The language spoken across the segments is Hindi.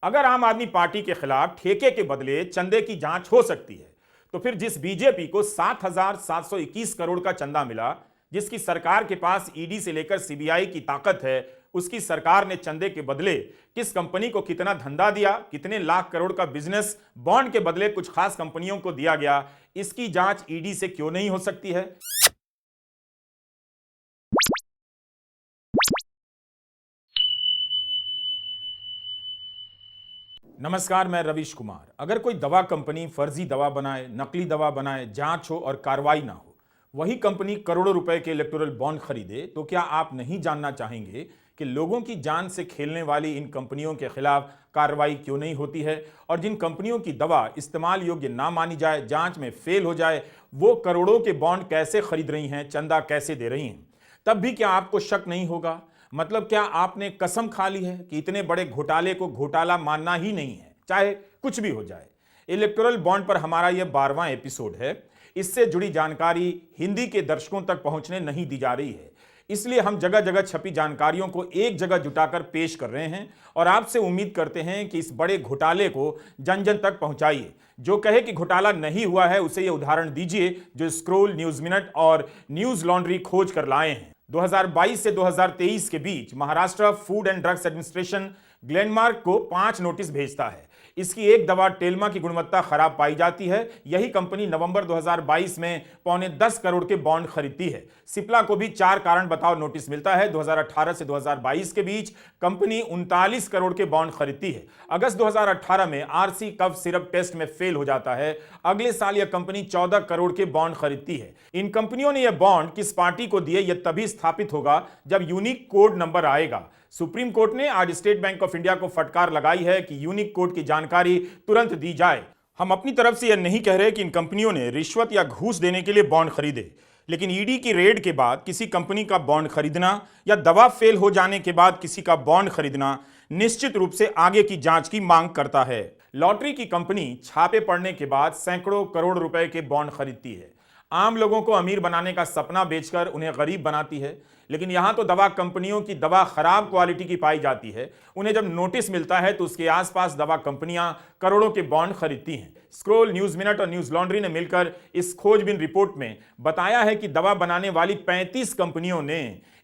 अगर आम आदमी पार्टी के खिलाफ ठेके के बदले चंदे की जांच हो सकती है, तो फिर जिस बीजेपी को 7,721 करोड़ का चंदा मिला, जिसकी सरकार के पास ईडी से लेकर सीबीआई की ताकत है, उसकी सरकार ने चंदे के बदले किस कंपनी को कितना धंधा दिया, कितने लाख करोड़ का बिजनेस बॉन्ड के बदले कुछ खास कंपनियों को दिया गया, इसकी जांच ईडी से क्यों नहीं हो सकती है? नमस्कार, मैं रविश कुमार। अगर कोई दवा कंपनी फर्जी दवा बनाए, नकली दवा बनाए, जांच हो और कार्रवाई ना हो, वही कंपनी करोड़ों रुपए के इलेक्टोरल बॉन्ड खरीदे, तो क्या आप नहीं जानना चाहेंगे कि लोगों की जान से खेलने वाली इन कंपनियों के खिलाफ कार्रवाई क्यों नहीं होती है? और जिन कंपनियों की दवा इस्तेमाल योग्य ना मानी जाए, जांच में फेल हो जाए, वो करोड़ों के बॉन्ड कैसे खरीद रही हैं, चंदा कैसे दे रही हैं? तब भी क्या आपको शक नहीं होगा? मतलब क्या आपने कसम खा ली है कि इतने बड़े घोटाले को घोटाला मानना ही नहीं है, चाहे कुछ भी हो जाए? इलेक्टोरल बॉन्ड पर हमारा यह 12वां एपिसोड है। इससे जुड़ी जानकारी हिंदी के दर्शकों तक पहुंचने नहीं दी जा रही है, इसलिए हम जगह जगह छपी जानकारियों को एक जगह जुटाकर पेश कर रहे हैं और आपसे उम्मीद करते हैं कि इस बड़े घोटाले को जन जन तक पहुंचाइए। जो कहे कि घोटाला नहीं हुआ है, उसे यह उदाहरण दीजिए जो स्क्रोल, न्यूज मिनट और न्यूज लॉन्ड्री खोज कर लाए हैं। 2022 से 2023 के बीच Maharashtra food and drugs administration Glenmark को 5 नोटिस भेजता है। इसकी एक दवा टेल्मा की गुणवत्ता खराब पाई जाती है। यही कंपनी नवंबर 2022 में 9.25 करोड़ के बॉन्ड खरीदती है। सिप्ला को भी 4 कारण बताओ नोटिस मिलता है। 2018 से 2022 के बीच कंपनी 39 करोड़ के बॉन्ड खरीदती है। अगस्त 2018 में आरसी कफ सिरप टेस्ट में फेल हो जाता है। अगले साल यह कंपनी 14 करोड़ के बॉन्ड खरीदती है। इन कंपनियों ने यह बॉन्ड किस पार्टी को दिए, यह तभी स्थापित होगा जब यूनिक कोड नंबर आएगा। सुप्रीम कोर्ट ने आज स्टेट बैंक ऑफ इंडिया को फटकार लगाई है कि यूनिक कोड की जानकारी तुरंत दी जाए। हम अपनी तरफ से यह नहीं कह रहे कि इन कंपनियों ने रिश्वत या घूस देने के लिए बॉन्ड खरीदे, लेकिन ईडी की रेड के बाद किसी कंपनी का बॉन्ड खरीदना या दवा फेल हो जाने के बाद किसी का बॉन्ड खरीदना निश्चित रूप से आगे की जांच की मांग करता है। लॉटरी की कंपनी छापे पड़ने के बाद सैकड़ों करोड़ रुपए के बॉन्ड खरीदती है। आम लोगों को अमीर बनाने का सपना बेचकर उन्हें गरीब बनाती है। लेकिन यहां तो दवा कंपनियों की दवा खराब क्वालिटी की पाई जाती है। उन्हें जब नोटिस मिलता है तो उसके आसपास दवा कंपनियां करोड़ों के बॉन्ड खरीदती हैं। स्क्रोल, न्यूज मिनट और न्यूज लॉन्ड्री ने मिलकर इस खोजबीन रिपोर्ट में बताया है कि दवा बनाने वाली 35 कंपनियों ने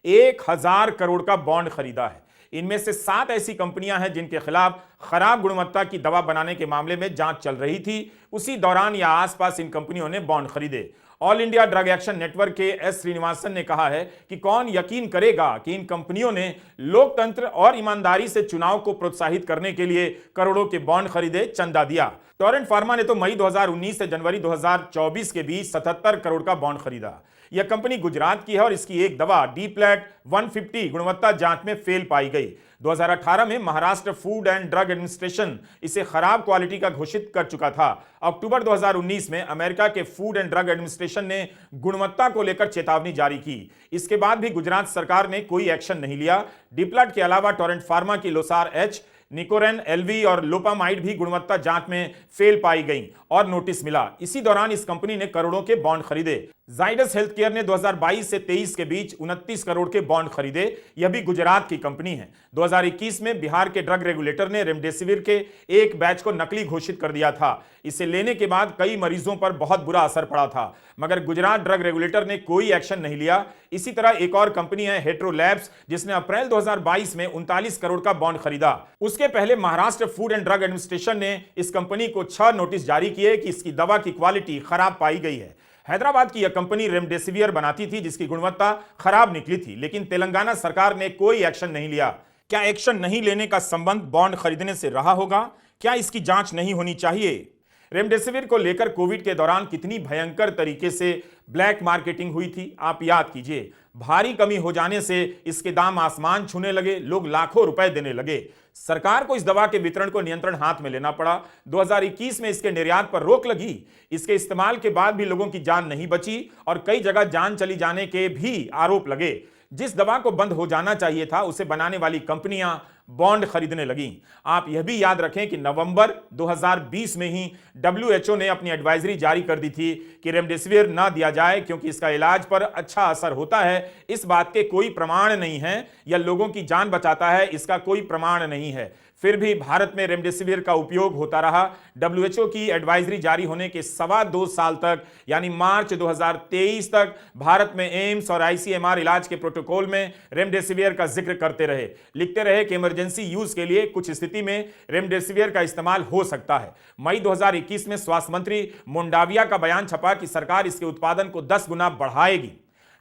1000 करोड़ का बॉन्ड खरीदा है। इनमें से 7 ऐसी कंपनियां हैं जिनके खिलाफ खराब गुणवत्ता की दवा बनाने के मामले में जांच चल रही थी। उसी दौरान या आसपास इन कंपनियों ने बॉन्ड खरीदे। All India drug action network के एस श्रीनिवासन ने कहा है कि कौन यकीन करेगा कि इन कंपनियों ने लोकतंत्र और ईमानदारी से चुनाव को प्रोत्साहित करने के लिए करोड़ों के बॉन्ड खरीदे, चंदा दिया। टोरेंट फार्मा ने तो मई 2019 से जनवरी 2024 के बीच 77 करोड़ का बॉन्ड खरीदा। यह कंपनी गुजरात की है और इसकी एक दवा डीप्लैट 150 गुणवत्ता जांच में फेल पाई गई। 2018 में Maharashtra food and drug administration इसे खराब क्वालिटी का घोषित कर चुका था। अक्टूबर 2019 में अमेरिका के फूड एंड ड्रग एडमिनिस्ट्रेशन ने गुणवत्ता को लेकर चेतावनी जारी की। इसके बाद भी गुजरात सरकार ने कोई एक्शन नहीं लिया। डिप्लैट के अलावा टोरेंट फार्मा की लोसार एच, निकोरेन एलवी और लोपामाइड भी गुणवत्ता जांच में फेल पाई गई और नोटिस मिला। इसी दौरान इस कंपनी ने करोड़ों के बॉन्ड खरीदे। जाइडस हेल्थ केयर ने 2022 से 23 के बीच 29 करोड़ के बॉन्ड खरीदे। यह भी गुजरात की कंपनी है। 2021 में बिहार के ड्रग रेगुलेटर ने रेमडेसिविर के एक बैच को नकली घोषित कर दिया था। इसे लेने के बाद कई मरीजों पर बहुत बुरा असर पड़ा था, मगर गुजरात ड्रग रेगुलेटर ने कोई एक्शन नहीं लिया। इसी तरह एक और कंपनी है हेट्रो लैब्स, जिसने अप्रैल 2022 में 39 करोड़ का बॉन्ड खरीदा। उसके पहले Maharashtra food and drug administration ने इस कंपनी को 6 नोटिस जारी किए कि इसकी दवा की क्वालिटी खराब पाई गई है। हैदराबाद की यह कंपनी रेमडेसिविर बनाती थी जिसकी गुणवत्ता खराब निकली थी, लेकिन तेलंगाना सरकार ने कोई एक्शन नहीं लिया। क्या एक्शन नहीं लेने का संबंध बॉन्ड खरीदने से रहा होगा? क्या इसकी जांच नहीं होनी चाहिए? रेमडेसिविर को लेकर कोविड के दौरान कितनी भयंकर तरीके से ब्लैक मार्केटिंग हुई थी, आप याद कीजिए। भारी कमी हो जाने से इसके दाम आसमान छूने लगे, लोग लाखों रुपए देने लगे। सरकार को इस दवा के वितरण को नियंत्रण हाथ में लेना पड़ा। 2021 में इसके निर्यात पर रोक लगी। इसके इस्तेमाल के बाद भी लोगों की जान नहीं बची और कई जगह जान चली जाने के भी आरोप लगे। जिस दवा को बंद हो जाना चाहिए था, उसे बनाने वाली कंपनियां बॉन्ड खरीदने लगी। आप यह भी याद रखें कि नवंबर 2020 में ही WHO ने अपनी एडवाइजरी जारी कर दी थी कि रेमडेसिविर ना दिया जाए क्योंकि इसका इलाज पर अच्छा असर होता है। इस बात के कोई प्रमाण नहीं है, या लोगों की जान बचाता है, इसका कोई प्रमाण नहीं है। फिर भी भारत में रेमडेसिविर का उपयोग होता रहा। WHO की एडवाइजरी जारी होने के 2.25 साल तक, यानी मार्च 2023 तक, भारत में एम्स और ICMR इलाज के प्रोटोकॉल में रेमडेसिविर का जिक्र करते रहे, लिखते रहे कि इमरजेंसी यूज के लिए कुछ स्थिति में रेमडेसिविर का इस्तेमाल हो सकता है। मई 2021 में स्वास्थ्य मंत्री मुंडाविया का बयान छपा कि सरकार इसके उत्पादन को 10 गुना बढ़ाएगी।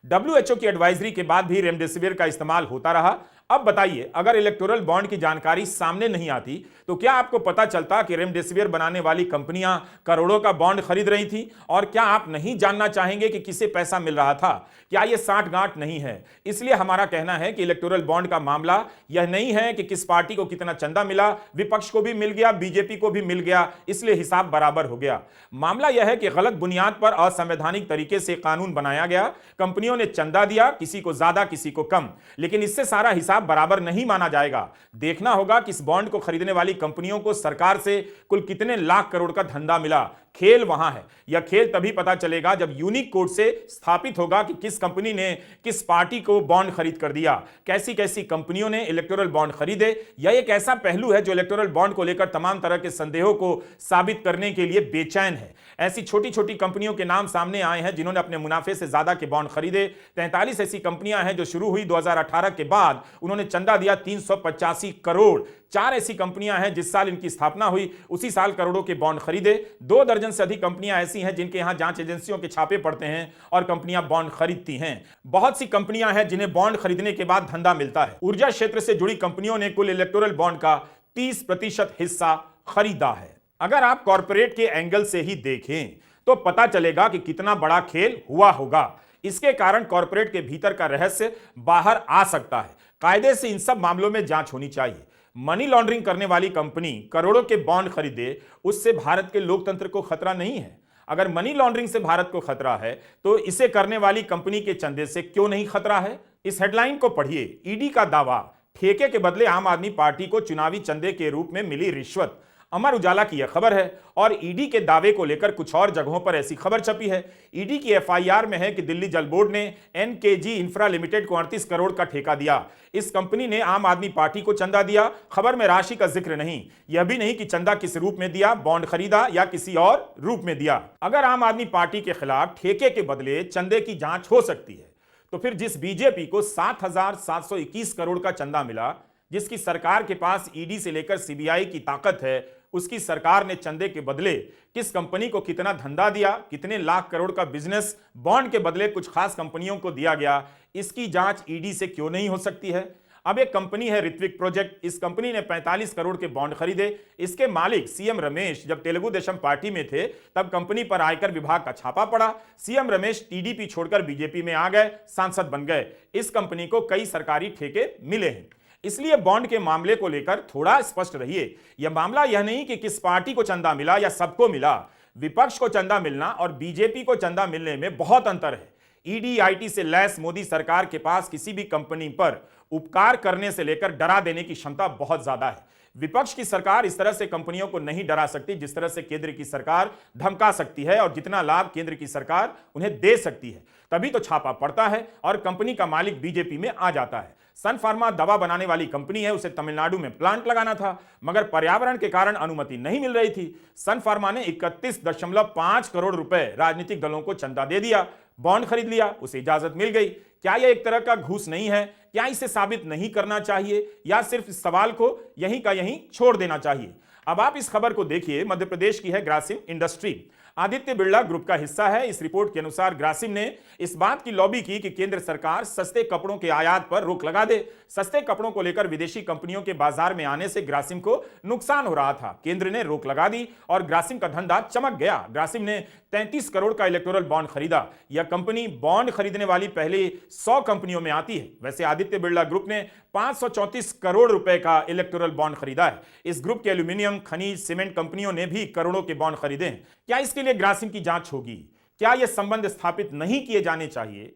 WHO की एडवाइजरी के बाद भी रेमडेसिविर का इस्तेमाल होता रहा। अब बताइए, अगर इलेक्टोरल बॉन्ड की जानकारी सामने नहीं आती तो क्या आपको पता चलता कि रेमडेसिविर बनाने वाली कंपनियां करोड़ों का बॉन्ड खरीद रही थी? और क्या आप नहीं जानना चाहेंगे कि किसे पैसा मिल रहा था? क्या यह साठगांठ नहीं है? इसलिए हमारा कहना है कि इलेक्टोरल बॉन्ड का मामला यह नहीं है कि किस पार्टी को कितना चंदा मिला, विपक्ष को भी मिल गया, बीजेपी को भी मिल गया, इसलिए हिसाब बराबर हो गया। मामला यह है कि गलत बुनियाद पर असंवैधानिक तरीके से कानून बनाया गया। कंपनियों ने चंदा दिया, किसी को ज्यादा किसी को कम, लेकिन इससे सारा हिसाब बराबर नहीं माना जाएगा। देखना होगा कि इस बॉन्ड को खरीदने वाली कंपनियों को सरकार से कुल कितने लाख करोड़ का धंधा मिला। खेल वहां है। यह खेल तभी पता चलेगा जब यूनिक कोड से स्थापित होगा कि किस कंपनी ने किस पार्टी को बॉन्ड खरीद कर दिया, कैसी कैसी कंपनियों ने इलेक्टोरल बॉन्ड खरीदे। यह एक ऐसा पहलू है जो इलेक्टोरल बॉन्ड को लेकर तमाम तरह के संदेहों को साबित करने के लिए बेचैन है। ऐसी छोटी छोटी कंपनियों के नाम सामने आए हैं जिन्होंने अपने मुनाफे से ज्यादा के बॉन्ड खरीदे। 43 ऐसी कंपनियां हैं जो शुरू हुई 2018 के बाद, उन्होंने चंदा दिया 385 करोड़। 4 ऐसी कंपनियां हैं जिस साल इनकी स्थापना हुई उसी साल करोड़ों के बॉन्ड खरीदे। 2 दर्जन से अधिक कंपनियां ऐसी हैं जिनके यहां जांच एजेंसियों के छापे पड़ते हैं और कंपनियां बॉन्ड खरीदती हैं। बहुत सी कंपनियां हैं जिन्हें बॉन्ड खरीदने के बाद धंधा मिलता है। ऊर्जा क्षेत्र से जुड़ी कंपनियों ने कुल इलेक्टोरल बॉन्ड का 30% हिस्सा खरीदा है। अगर आप कॉर्पोरेट के एंगल से ही देखें तो पता चलेगा कि कितना बड़ा खेल हुआ होगा। इसके कारण कॉर्पोरेट के भीतर का रहस्य बाहर आ सकता है। कायदे से इन सब मामलों में जांच होनी चाहिए। मनी लॉन्ड्रिंग करने वाली कंपनी करोड़ों के बॉन्ड खरीदे, उससे भारत के लोकतंत्र को खतरा नहीं है। अगर मनी लॉन्ड्रिंग से भारत को खतरा है तो इसे करने वाली कंपनी के चंदे से क्यों नहीं खतरा है? इस हेडलाइन को पढ़िए। ईडी का दावा, ठेके के बदले आम आदमी पार्टी को चुनावी चंदे के रूप में मिली रिश्वत। अमर उजाला की यह खबर है और ईडी के दावे को लेकर कुछ और जगहों पर ऐसी खबर छपी है। ईडी की एफआईआर में है कि दिल्ली जल बोर्ड ने एनकेजी इंफ्रा लिमिटेड को 38 करोड़ का ठेका दिया। इस कंपनी ने आम आदमी पार्टी को चंदा दिया। खबर में राशि का जिक्र नहीं, यह भी नहीं कि चंदा किस रूप में दिया, बॉन्ड खरीदा या किसी और रूप में दिया। अगर आम आदमी पार्टी के खिलाफ ठेके के बदले चंदे की जांच हो सकती है तो फिर जिस बीजेपी को 7,721 करोड़ का चंदा मिला, जिसकी सरकार के पास ईडी से लेकर सीबीआई की ताकत है, उसकी सरकार ने चंदे के बदले किस कंपनी को कितना धंधा दिया, कितने लाख करोड़ का बिजनेस बॉन्ड के बदले कुछ खास कंपनियों को दिया गया, इसकी जांच ईडी से क्यों नहीं हो सकती है? अब एक कंपनी है ऋत्विक प्रोजेक्ट। इस कंपनी ने 45 करोड़ के बॉन्ड खरीदे। इसके मालिक सीएम रमेश जब तेलुगु देशम पार्टी में थे तब कंपनी पर आयकर विभाग का छापा पड़ा। सीएम रमेश टीडीपी छोड़कर बीजेपी में आ गए, सांसद बन गए। इस कंपनी को कई सरकारी ठेके मिले हैं। इसलिए बॉन्ड के मामले को लेकर थोड़ा स्पष्ट रहिए। यह मामला यह नहीं कि किस पार्टी को चंदा मिला या सबको मिला। विपक्ष को चंदा मिलना और बीजेपी को चंदा मिलने में बहुत अंतर है। ईडी आईटी से लैस मोदी सरकार के पास किसी भी कंपनी पर उपकार करने से लेकर डरा देने की क्षमता बहुत ज्यादा है। विपक्ष की सरकार इस तरह से कंपनियों को नहीं डरा सकती जिस तरह से केंद्र की सरकार धमका सकती है और जितना लाभ केंद्र की सरकार उन्हें दे सकती है। तभी तो छापा पड़ता है और कंपनी का मालिक बीजेपी में आ जाता है। सन फार्मा दवा बनाने वाली कंपनी है, उसे तमिलनाडु में प्लांट लगाना था मगर पर्यावरण के कारण अनुमति नहीं मिल रही थी। सन फार्मा ने 31.5 करोड़ रुपए राजनीतिक दलों को चंदा दे दिया, बॉन्ड खरीद लिया, उसे इजाजत मिल गई। क्या यह एक तरह का घूस नहीं है? क्या इसे साबित नहीं करना चाहिए या सिर्फ इस सवाल को यहीं का यहीं छोड़ देना चाहिए? अब आप इस खबर को देखिए। मध्य प्रदेश की है ग्रासिम इंडस्ट्री, आदित्य बिरला ग्रुप का हिस्सा है। इस रिपोर्ट के अनुसार ग्रासिम ने इस बात की लॉबी की कि केंद्र सरकार सस्ते कपड़ों के आयात पर रोक लगा दे। सस्ते कपड़ों को लेकर विदेशी कंपनियों के बाजार में आने से ग्रासिम को नुकसान हो रहा था। केंद्र ने रोक लगा दी और ग्रासिम का धंधा चमक गया। ग्रासिम ने 33 करोड़ का इलेक्टोरल बॉन्ड खरीदा। यह कंपनी बॉन्ड खरीदने वाली पहले 100 कंपनियों में आती है। वैसे आदित्य बिरला ग्रुप ने 534 करोड़ रुपए का इलेक्टोरल बॉन्ड खरीदा है। इस ग्रुप के एल्यूमिनियम, खनिज, सीमेंट कंपनियों ने भी करोड़ों के बॉन्ड खरीदे हैं। क्या इसके लिए ग्रासिम की जांच होगी? क्या यह संबंध स्थापित नहीं किए जाने चाहिए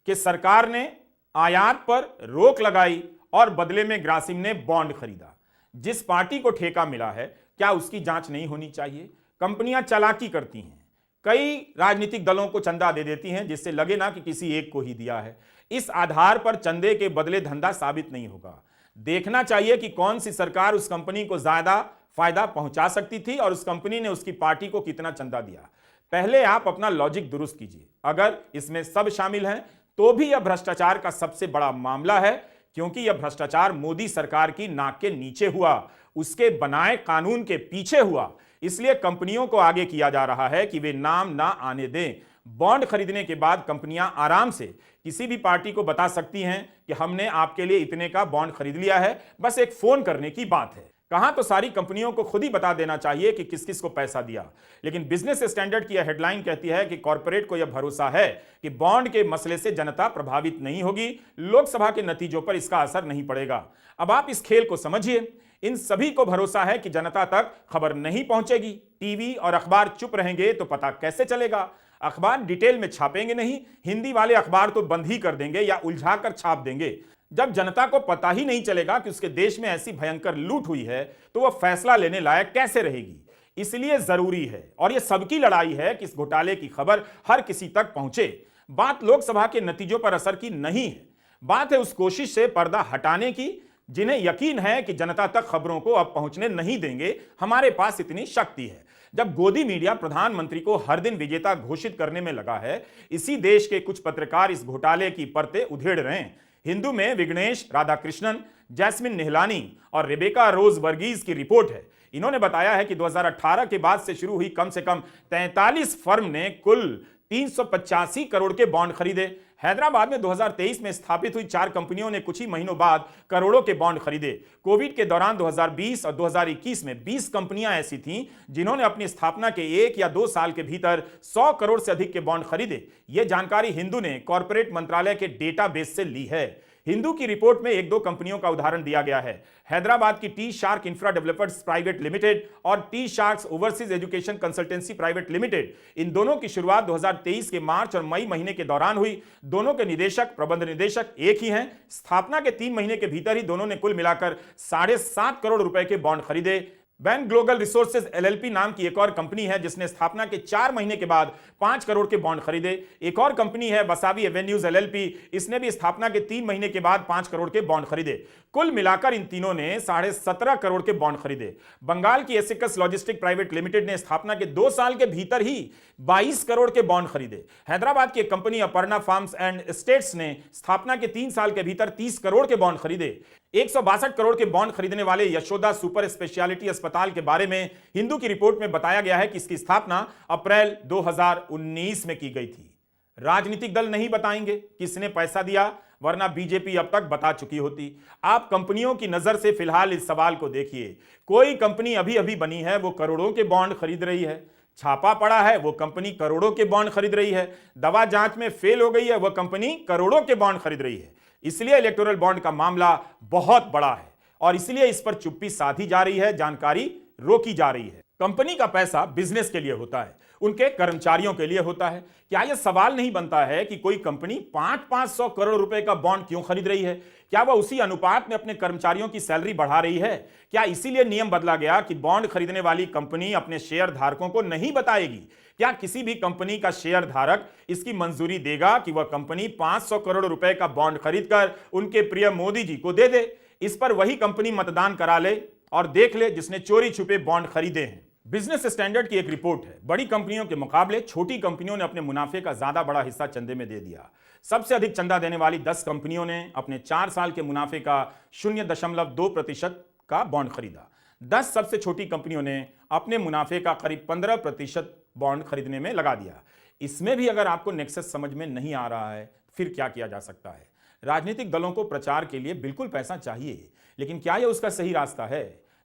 कि सरकार ने आयात पर रोक लगाई और बदले में ग्रासिम ने बॉन्ड खरीदा। जिस पार्टी को ठेका मिला है, क्या उसकी जांच नहीं होनी चाहिए? कंपनियां चालाकी करती हैं, कई राजनीतिक दलों को चंदा दे देती हैं जिससे लगे ना कि किसी एक को ही दिया है। इस आधार पर चंदे के बदले धंधा साबित नहीं होगा। देखना चाहिए कि कौन सी सरकार उस कंपनी को ज्यादा फायदा पहुंचा सकती थी और उस कंपनी ने उसकी पार्टी को कितना चंदा दिया। पहले आप अपना लॉजिक दुरुस्त कीजिए। अगर इसमें सब शामिल हैं तो भी यह भ्रष्टाचार का सबसे बड़ा मामला है, क्योंकि यह भ्रष्टाचार मोदी सरकार की नाक के नीचे हुआ, उसके बनाए कानून के पीछे हुआ। इसलिए कंपनियों को आगे किया जा रहा है कि वे नाम ना आने दें। बॉन्ड खरीदने के बाद कंपनियां आराम से किसी भी पार्टी को बता सकती हैं कि हमने आपके लिए इतने का बॉन्ड खरीद लिया है, बस एक फोन करने की बात है। कहां तो सारी कंपनियों को खुद ही बता देना चाहिए कि किस किस को पैसा दिया। लेकिन बिजनेस स्टैंडर्ड की यह हेडलाइन कहती है कि कॉर्पोरेट को यह भरोसा है कि बॉन्ड के मसले से जनता प्रभावित नहीं होगी, लोकसभा के नतीजों पर इसका असर नहीं पड़ेगा। अब आप इस खेल को समझिए। इन सभी को भरोसा है कि जनता तक खबर नहीं पहुंचेगी। टीवी और अखबार चुप रहेंगे तो पता कैसे चलेगा? अखबार डिटेल में छापेंगे नहीं, हिंदी वाले अखबार तो बंद ही कर देंगे या उलझाकर छाप देंगे। जब जनता को पता ही नहीं चलेगा कि उसके देश में ऐसी भयंकर लूट हुई है तो वह फैसला लेने लायक कैसे रहेगी? इसलिए जरूरी है और यह सबकी लड़ाई है कि इस घोटाले की खबर हर किसी तक पहुंचे। बात लोकसभा के नतीजों पर असर की नहीं है, बात है उस कोशिश से पर्दा हटाने की जिन्हें यकीन है कि जनता तक खबरों को अब पहुंचने नहीं देंगे। हमारे पास इतनी शक्ति है। जब गोदी मीडिया प्रधानमंत्री को हर दिन विजेता घोषित करने में लगा है, इसी देश के कुछ पत्रकार इस घोटाले की परतें उधेड़ रहे हैं। हिंदू में विघ्नेश राधाकृष्णन, जैस्मिन निहलानी और रेबेका रोज वर्गीज की रिपोर्ट है। इन्होंने बताया है कि 2018 के बाद से शुरू हुई कम से कम 43 फर्म ने कुल 385 करोड़ के बॉन्ड खरीदे। हैदराबाद में 2023 में स्थापित हुई 4 कंपनियों ने कुछ ही महीनों बाद करोड़ों के बॉन्ड खरीदे। कोविड के दौरान 2020 और 2021 में 20 कंपनियां ऐसी थीं जिन्होंने अपनी स्थापना के 1 या 2 साल के भीतर 100 करोड़ से अधिक के बॉन्ड खरीदे। यह जानकारी हिंदू ने कॉर्पोरेट मंत्रालय के डेटाबेस से ली है। हिंदू की रिपोर्ट में 1-2 कंपनियों का उदाहरण दिया गया है। हैदराबाद की T Shark infra developers private limited और T Sharks overseas education consultancy private limited, इन दोनों की शुरुआत 2023 के मार्च और मई महीने के दौरान हुई। दोनों के निदेशक, प्रबंध निदेशक एक ही हैं। स्थापना के 3 महीने के भीतर ही दोनों ने कुल मिलाकर 7.5 करोड़ रुपए के बॉन्ड खरीदे। बैंक ग्लोबल रिसोर्सेज एलएलपी नाम की एक और कंपनी है जिसने स्थापना के 4 महीने के बाद 5 करोड़ के बॉन्ड खरीदे। एक और कंपनी है वसावी एवेन्यूज एलएलपी, इसने भी स्थापना के 3 महीने के बाद 5 करोड़ के बॉन्ड खरीदे। कुल मिलाकर इन तीनों ने 17.5 करोड़ के बॉन्ड खरीदे। बंगाल की एसिकस लॉजिस्टिक प्राइवेट लिमिटेड ने स्थापना के 2 साल के भीतर ही 22 करोड़ के बॉन्ड खरीदे। हैदराबाद की एक company Aparna farms and estates ने स्थापना के 3 साल के भीतर 30 करोड़ के बॉन्ड खरीदे। 162 करोड़ के बॉन्ड खरीदने वाले यशोदा सुपर स्पेशलिटी अस्पताल के बारे में हिंदू की रिपोर्ट में बताया गया है कि इसकी स्थापना अप्रैल 2019 में की गई थी। राजनीतिक दल नहीं बताएंगे किसने पैसा दिया, वरना बीजेपी अब तक बता चुकी होती। आप कंपनियों की नजर से फिलहाल इस सवाल को देखिए। कोई कंपनी अभी अभी बनी है, वो करोड़ों के बॉन्ड खरीद रही है। छापा पड़ा है, वो कंपनी करोड़ों के बॉन्ड खरीद रही है। दवा जांच में फेल हो गई है, वह कंपनी करोड़ों के बॉन्ड खरीद रही है। इसलिए इलेक्टोरल बॉन्ड का मामला बहुत बड़ा है और इसलिए इस पर चुप्पी साधी जा रही है, जानकारी रोकी जा रही है। कंपनी का पैसा बिजनेस के लिए होता है, उनके कर्मचारियों के लिए होता है। क्या यह सवाल नहीं बनता है कि कोई कंपनी 500 करोड़ रुपए का बॉन्ड क्यों खरीद रही है? क्या वह उसी अनुपात में अपने कर्मचारियों की सैलरी बढ़ा रही है? क्या इसीलिए नियम बदला गया कि बॉन्ड खरीदने वाली कंपनी अपने शेयर धारकों को नहीं बताएगी? क्या किसी भी कंपनी का शेयर धारक इसकी मंजूरी देगा कि वह कंपनी 500 करोड़ रुपए का बॉन्ड खरीदकर उनके प्रिय मोदी जी को दे दे? इस पर वही कंपनी मतदान करा ले और देख ले जिसने चोरी छुपे बॉन्ड खरीदे हैं। बिजनेस स्टैंडर्ड की एक रिपोर्ट है, बड़ी कंपनियों के मुकाबले छोटी कंपनियों ने अपने मुनाफे का ज्यादा बड़ा हिस्सा चंदे में दे दिया। सबसे अधिक चंदा देने वाली 10 कंपनियों ने अपने 4 साल के मुनाफे का 0.2% का बॉन्ड खरीदा। 10 सबसे छोटी कंपनियों ने अपने मुनाफे का करीब 15% बॉन्ड खरीदने में लगा दिया। इसमें भी अगर आपको नेक्सस समझ में नहीं आ रहा है, फिर क्या किया जा सकता है? राजनीतिक दलों को प्रचार के लिए बिल्कुल पैसा चाहिए, लेकिन क्या यह उसका सही रास्ता है?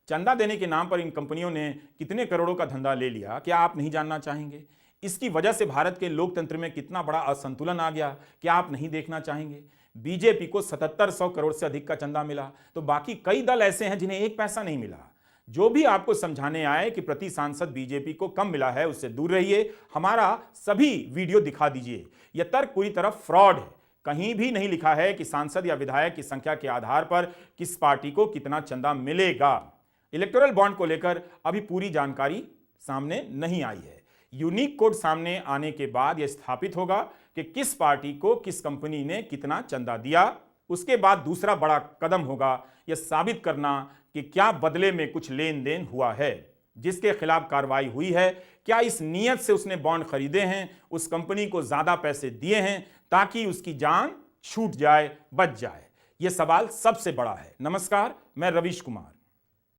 चंदा देने के नाम पर इन कंपनियों ने कितने करोड़ों का धंधा ले लिया, क्या आप नहीं जानना चाहेंगे? इसकी वजह से भारत के लोकतंत्र में कितना बड़ा असंतुलन आ गया, क्या आप नहीं देखना चाहेंगे? बीजेपी को 7700 करोड़ से अधिक का चंदा मिला, तो बाकी कई दल ऐसे हैं जिन्हें एक पैसा नहीं मिला। जो भी आपको समझाने आए कि प्रति सांसद बीजेपी को कम मिला है, उससे दूर रहिए। हमारा सभी वीडियो दिखा दीजिए। यह तर्क पूरी तरह फ्रॉड है। कहीं भी नहीं लिखा है कि सांसद या विधायक की संख्या के आधार पर किस पार्टी को कितना चंदा मिलेगा। इलेक्टोरल बॉन्ड को लेकर अभी पूरी जानकारी सामने नहीं आई है। यूनिक कोड सामने आने के बाद यह स्थापित होगा कि किस पार्टी को किस कंपनी ने कितना चंदा दिया। उसके बाद दूसरा बड़ा कदम होगा यह साबित करना कि क्या बदले में कुछ लेन देन हुआ है, जिसके खिलाफ कार्रवाई हुई है। क्या इस नियत से उसने बॉन्ड खरीदे हैं, उस कंपनी को ज्यादा पैसे दिए हैं ताकि उसकी जान छूट जाए, बच जाए। यह सवाल सबसे बड़ा है। नमस्कार, मैं रवीश कुमार।